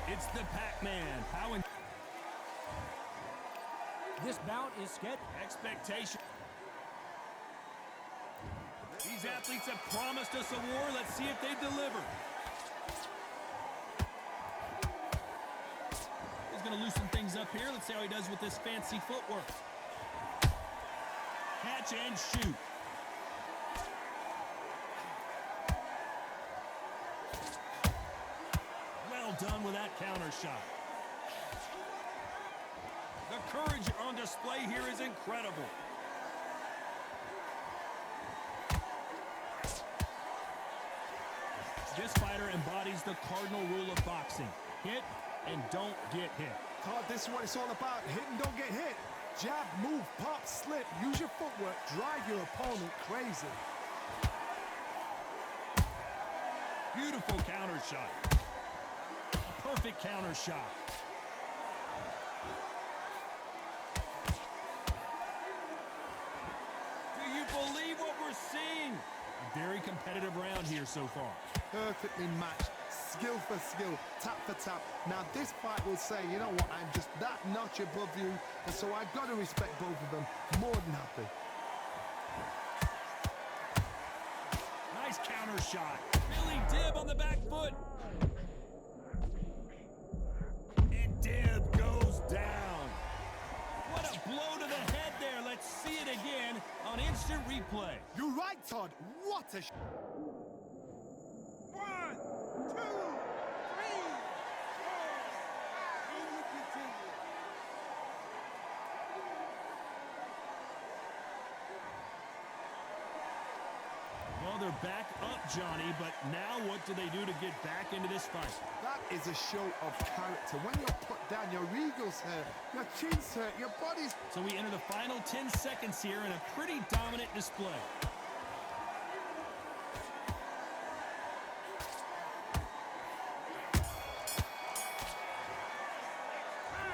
It's the Pac-Man. This bout is scheduled. Expectation. These athletes have promised us a war. Let's see if they deliver. He's going to loosen things up here. Let's see how he does with this fancy footwork. Catch and shoot. Well done with that counter shot. The courage on display here is incredible. This fighter embodies the cardinal rule of boxing. Hit and don't get hit. Todd, this is what it's all about. Hit and don't get hit. Jab, move, pop, slip. Use your footwork. Drive your opponent crazy. Beautiful counter shot. A perfect counter shot. Do you believe what we're seeing? A very competitive round here so far. Perfectly matched. Skill for skill, tap for tap. Now this fight will say, you know what, I'm just that notch above you, and so I've got to respect both of them. More than happy. Nice counter shot. Billy Dib on the back foot. And Dib goes down. What a blow to the head there. Let's see it again on instant replay. You're right, Todd. What a... 1, 2, 3, 4. And we continue. Well, they're back up, Johnny, but now what do they do to get back into this fight? That is a show of character. When you're put down, your eagles hurt, your chin's hurt, your body's... So we enter the final 10 seconds here in a pretty dominant display.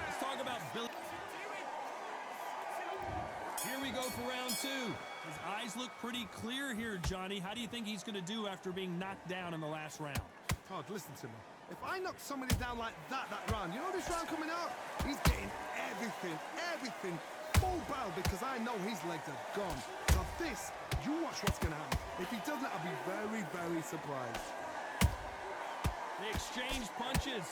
Let's talk about Billy. Here we go for round 2. His eyes look pretty clear here, Johnny. How do you think he's going to do after being knocked down in the last round? Todd, listen to me. If I knock somebody down like that round, you know this round coming up? He's getting everything full barrel because I know his legs are gone. So this, you watch what's going to happen. If he doesn't, I'll be very, very surprised. They exchange punches.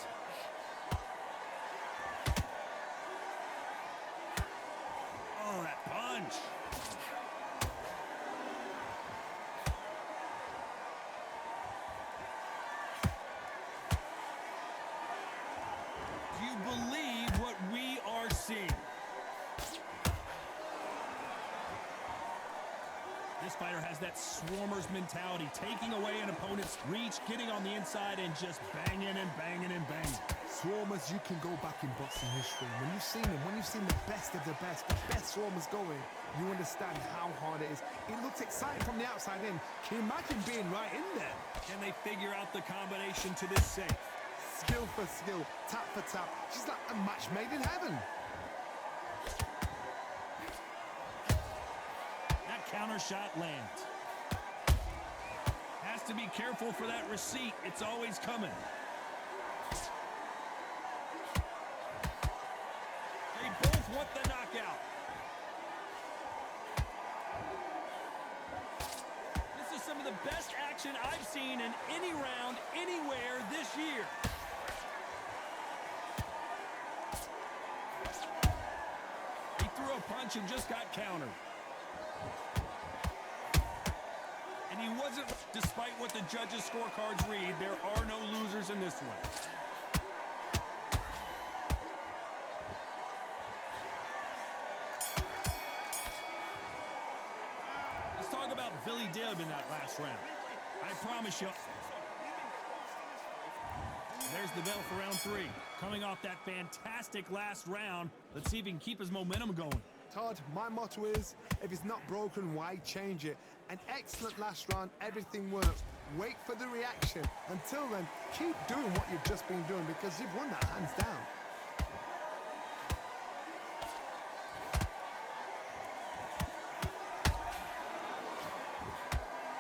Oh, that punch. Do you believe what we are seeing? This fighter has that swarmer's mentality, taking away an opponent's reach, getting on the inside, and just banging and banging and banging. Swarmers, you can go back in boxing history. When you've seen them, when you've seen the best of the best swarmers going, you understand how hard it is. It looks exciting from the outside in. Can you imagine being right in there? Can they figure out the combination to this safe? Skill for skill, tap for tap. She's like a match made in heaven. That counter shot lands. Has to be careful for that receipt. It's always coming. They both want the knockout. This is some of the best action I've seen in any round, anywhere this year. He threw a punch and just got countered. And he wasn't, despite what the judges' scorecards read, there are no losers in this one. Let's talk about Billy Dib in that last round. I promise you. There's the bell for round 3. Coming off that fantastic last round, let's see if he can keep his momentum going. Todd, my motto is, if it's not broken, why change it? An excellent last round, everything works. Wait for the reaction. Until then, keep doing what you've just been doing because you've won that hands down.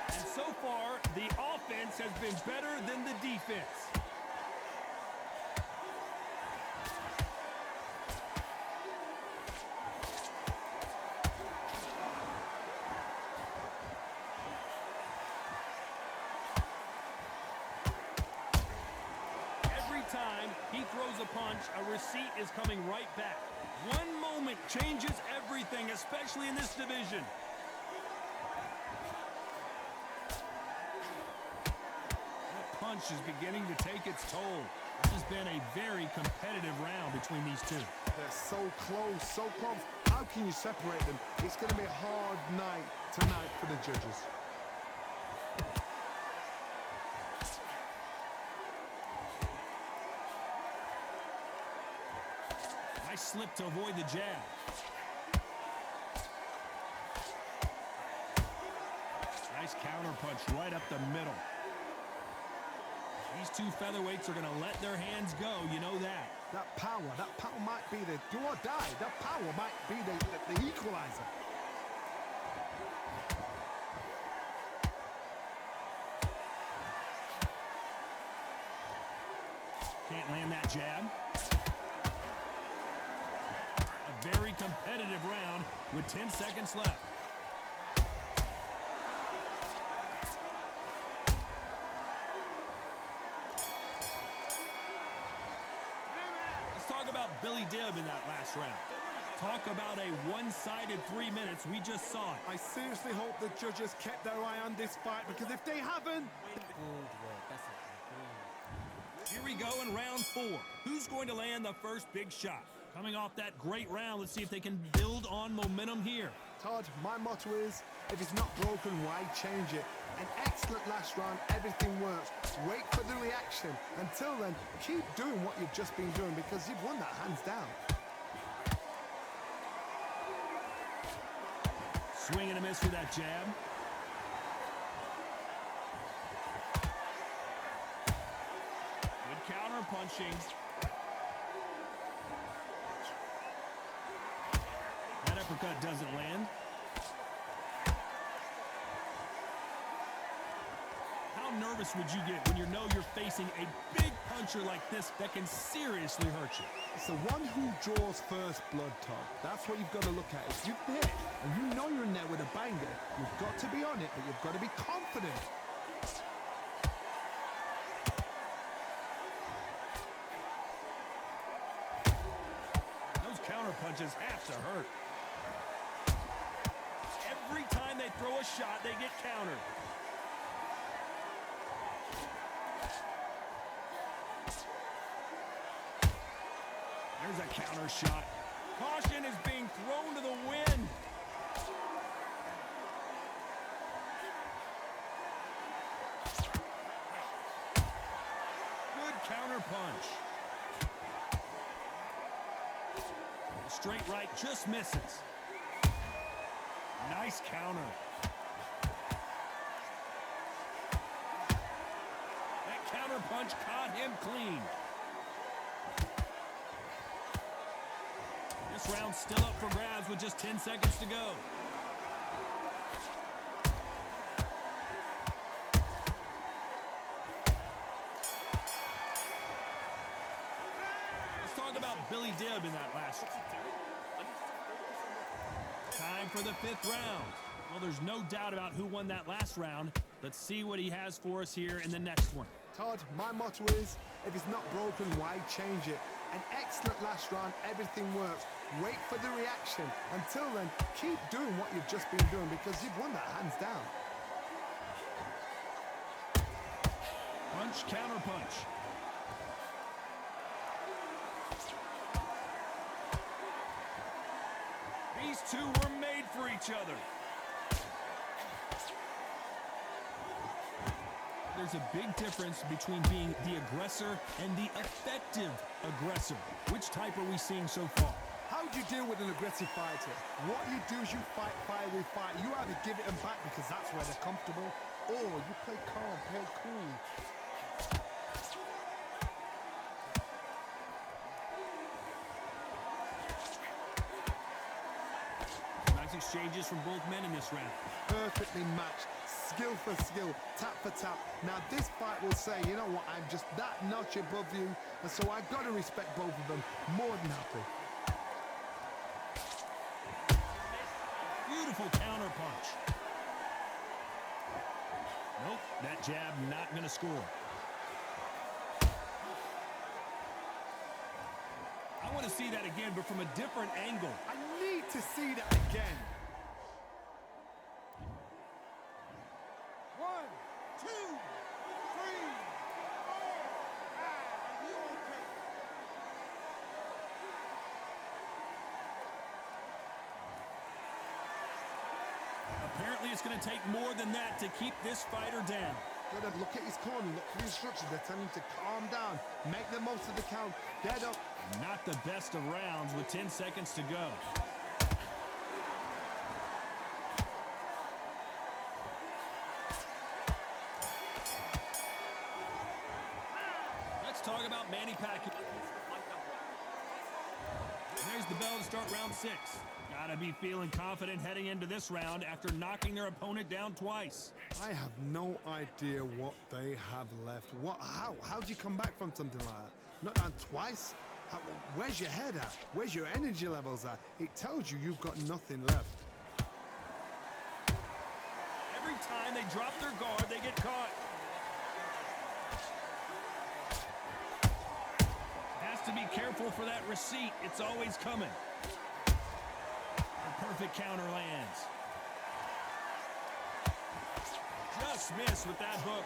And so far, the offense has been better than the defense. time he throws a punch, a receipt is coming right back. One moment changes everything, especially in this division. That punch is beginning to take its toll. This has been a very competitive round between these two. They're so close, so close. How can you separate them? It's going to be a hard night tonight for the judges. Nice slip to avoid the jab. Nice counter punch right up the middle. These two featherweights are going to let their hands go, you know that. That power might be the do or die. That power might be the equalizer. Can't land that jab. A very competitive round with 10 seconds left. Talk about Billy Dibb in that last round. Talk about a one-sided 3 minutes. We just saw it. I seriously hope the judges kept their eye on this fight, because if they haven't... Here we go in round 4. Who's going to land the first big shot? Coming off that great round, let's see if they can build on momentum here. Todd, my motto is, if it's not broken, why change it? An excellent last round, everything works. Wait for the reaction. Until then, keep doing what you've just been doing, because you've won that hands down. Swing and a miss for that jab. Good counter punching. That uppercut doesn't land. How nervous would you get when you know you're facing a big puncher like this that can seriously hurt you? It's the one who draws first blood, Todd. That's what you've got to look at. If you've hit and you know you're in there with a banger, you've got to be on it, but you've got to be confident. Those counter punches have to hurt. Every time they throw a shot, they get countered. There's a counter shot. Caution is being thrown to the wind. Good counter punch. The straight right just misses. Nice counter. That counter punch caught him clean. This round's still up for grabs with just 10 seconds to go. Let's talk about Billy Dibb in that last round. Time for the 5th round. Well, there's no doubt about who won that last round. Let's see what he has for us here in the next one. Todd, my motto is, if it's not broken, why change it? An excellent last round, everything works. Wait for the reaction. Until then, keep doing what you've just been doing, because you've won that hands down. Punch, counter punch. These two were made for each other. There's a big difference between being the aggressor and the effective aggressor. Which type are we seeing so far? How do you deal with an aggressive fighter? What you do is you fight fire with fight. You either give it them back because that's where they're comfortable, or you play calm, play cool. Nice exchanges from both men in this round. Perfectly matched. Skill for skill, tap for tap. Now this fight will say, you know what, I'm just that notch above you, and so I've got to respect both of them. More than happy. Beautiful counter punch. Nope, that jab not going to score. want to see that again, but from a different angle. I need to see that again. 1, 2, 3, 4, 5. Are you okay? Apparently, it's going to take more than that to keep this fighter down. Gotta look at his corner, look for the instructions. They're telling him to calm down, make the most of the count, get up. Not the best of rounds with 10 seconds to go. Let's talk about Manny Pacquiao. There's the bell to start round 6. Gotta be feeling confident heading into this round after knocking their opponent down twice. I have no idea what they have left. How do you come back from something like that? Not down twice? Where's your head at? Where's your energy levels at? It tells you you've got nothing left. Every time they drop their guard, they get caught. Has to be careful for that receipt. It's always coming. A perfect counter lands. Just missed with that hook.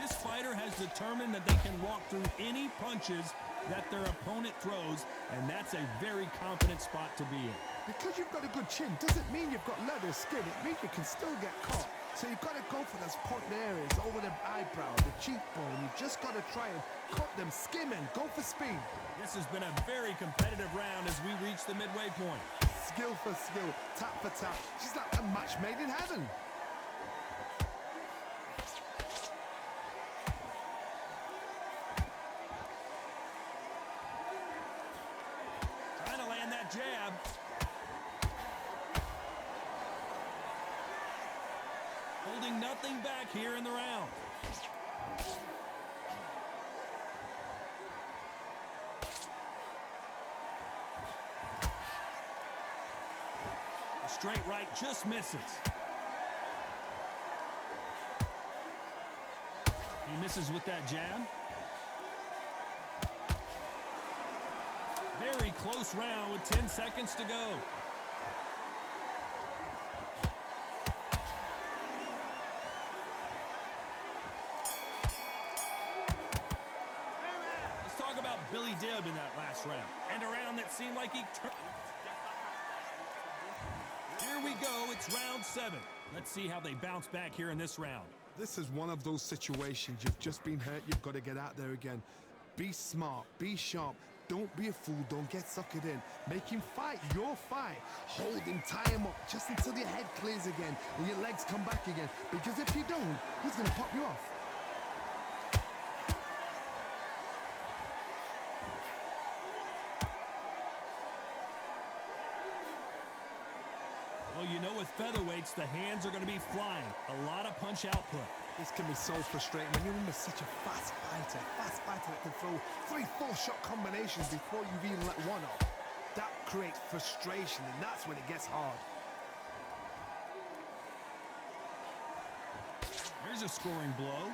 This fighter has determined that they can walk through any punches that their opponent throws, and that's a very confident spot to be in. Because you've got a good chin doesn't mean you've got leather skin. It means you can still get caught. So you've got to go for those point areas over the eyebrow, the cheekbone. You've just got to try and cut them, skim and go for speed. This has been a very competitive round as we reach the midway point. Skill for skill, tap for tap. She's like a match made in heaven. Trying to land that jab. Holding nothing back here in the round. A straight right just misses. He misses with that jab. Very close round with 10 seconds to go. Billy Dibb in that last round, and a round that seemed like he turned. Here we go, it's round 7. Let's see how they bounce back here in this round. This is one of those situations. You've just been hurt, you've got to get out there again. Be smart, be sharp, don't be a fool, don't get suckered in. Make him fight your fight. Hold him, tie him up, just until your head clears again and your legs come back again. Because if you don't, he's going to pop you off. Well, you know with featherweights, the hands are going to be flying. A lot of punch output. This can be so frustrating when you're in such a fast fighter that can throw 3-4 shot combinations before you've even let one off. That creates frustration, and that's when it gets hard. Here's a scoring blow.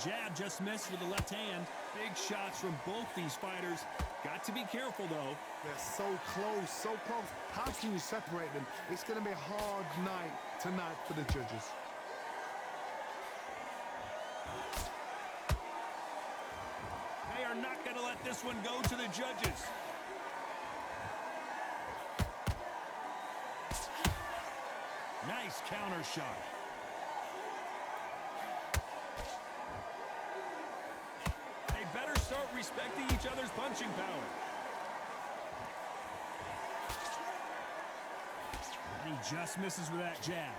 Jab just missed with the left hand. Big shots from both these fighters. Got to be careful, though. They're so close, so close. How can you separate them? It's going to be a hard night tonight for the judges. They are not going to let this one go to the judges. Nice counter shot. Start respecting each other's punching power. And he just misses with that jab.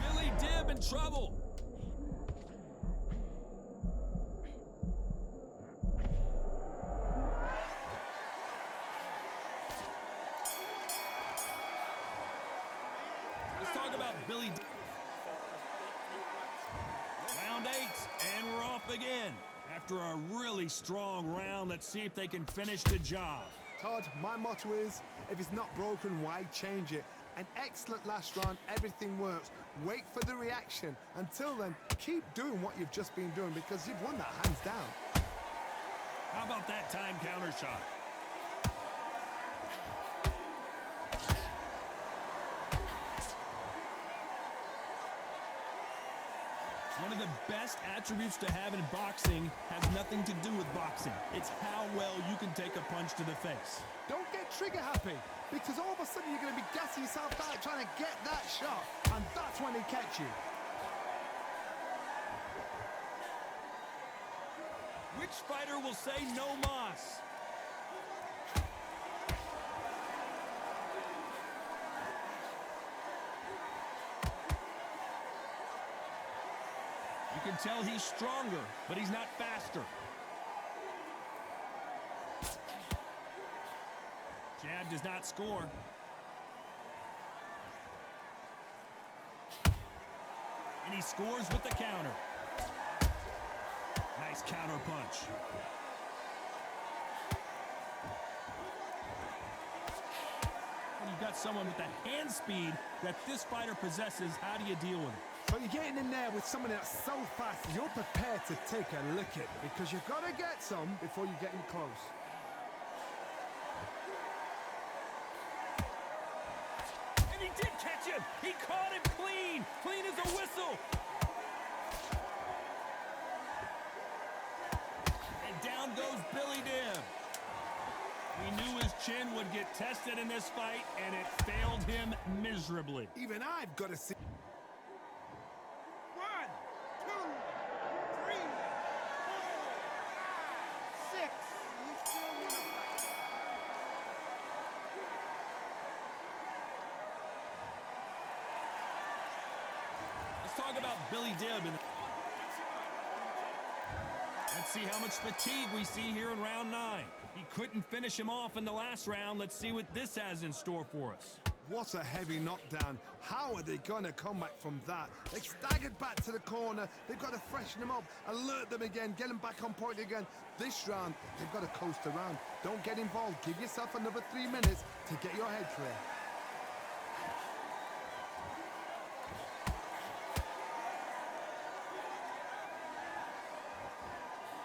Billy Dibb in trouble. Billy. Round 8, and we're off again. After a really strong round, let's see if they can finish the job. Todd, my motto is, if it's not broken, why change it? An excellent last round, everything works. Wait for the reaction. Until then, keep doing what you've just been doing because you've won that hands down. How about that time counter shot? One of the best attributes to have in boxing has nothing to do with boxing. It's how well you can take a punch to the face. Don't get trigger happy, because all of a sudden you're going to be gassing yourself out trying to get that shot, and that's when they catch you. Which fighter will say no mas? You can tell he's stronger, but he's not faster. Jab does not score. And he scores with the counter. Nice counter punch. When you've got someone with the hand speed that this fighter possesses, how do you deal with it? So you're getting in there with someone that's so fast, you're prepared to take a licking because you've got to get some before you get in close. And he did catch him! He caught him clean! Clean as a whistle! And down goes Billy Dib. We knew his chin would get tested in this fight, and it failed him miserably. Even I've got to see. 1, 2, 3, 4, 5, 6. You still want to fight? Let's talk about Billy Dib. Let's see how much fatigue we see here in round 9. He couldn't finish him off in the last round. Let's see what this has in store for us. What a heavy knockdown. How are they going to come back from that? They've staggered back to the corner. They've got to freshen them up, alert them again, get them back on point again. This round, they've got to coast around. Don't get involved. Give yourself another 3 minutes to get your head clear.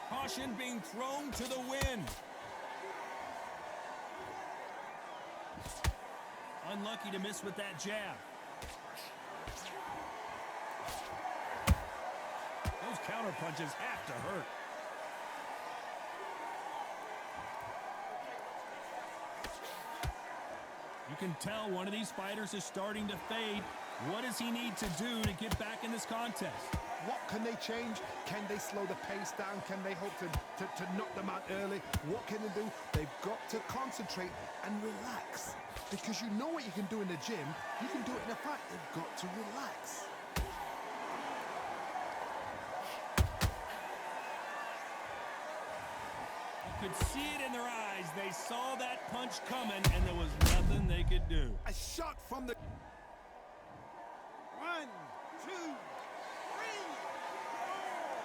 Caution being thrown to the wind. Unlucky to miss with that jab. Those counter punches have to hurt. You can tell one of these fighters is starting to fade. What does he need to do to get back in this contest? What can they change? Can they slow the pace down? Can they hope to knock them out early? What can they do? They've got to concentrate and relax. Because you know what you can do in the gym, you can do it in a fight. They've got to relax. You could see it in their eyes. They saw that punch coming, and there was nothing they could do. A shot from the... 1, 2, 3, 4,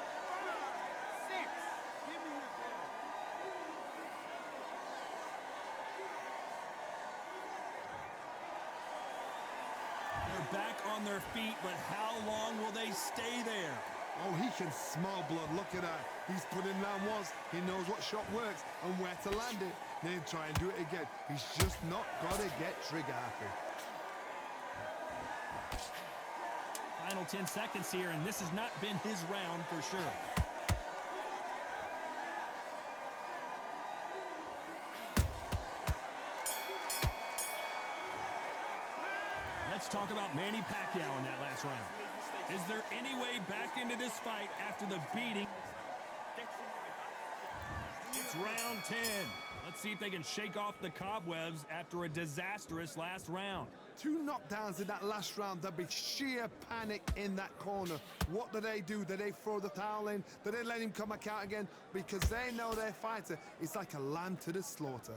5, 6. Give me your ball. They're back on their feet, but how long will they stay there? Oh, he can smell blood. Look at that. He's put in round once. He knows what shot works and where to land it. Then try and do it again. He's just not got to get trigger happy. Final 10 seconds here, and this has not been his round for sure. Let's talk about Manny Pacquiao in that last round. Is there any way back into this fight after the beating? It's round 10. Let's see if they can shake off the cobwebs after a disastrous last round. 2 knockdowns in that last round. There'll be sheer panic in that corner. What do? Do they throw the towel in? Do they let him come back out again? Because they know their fighter is like a lamb to the slaughter.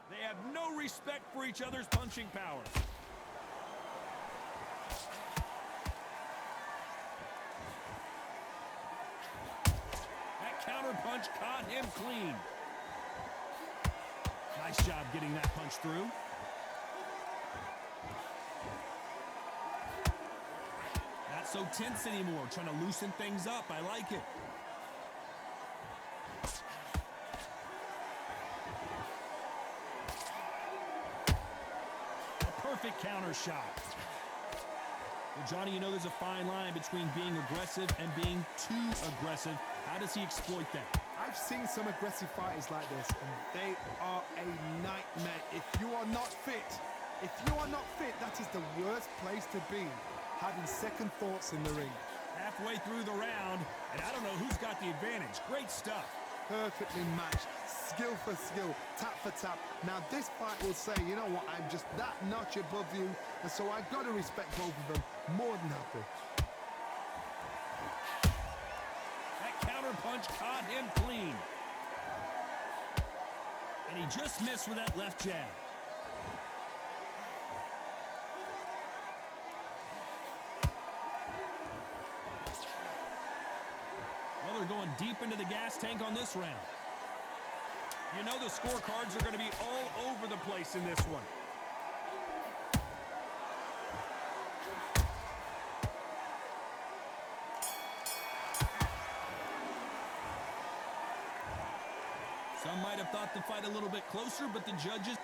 They have no respect for each other's punching power. punch caught him clean. Nice job getting that punch through. Not so tense anymore, trying to loosen things up. I like it. A perfect counter shot. Well, Johnny, you know there's a fine line between being aggressive and being too aggressive. How does he exploit that? I've seen some aggressive fighters like this, and they are a nightmare. If you are not fit, that is the worst place to be, having second thoughts in the ring. Halfway through the round, and I don't know who's got the advantage. Great stuff. Perfectly matched, skill for skill, tap for tap. Now this fight will say, you know what, I'm just that notch above you, and so I've got to respect both of them. More than happy. That counter punch caught him clean. And he just missed with that left jab. Well, they're going deep into the gas tank on this round. You know the scorecards are going to be all over the place in this one. Some might have thought the fight a little bit closer, but the judges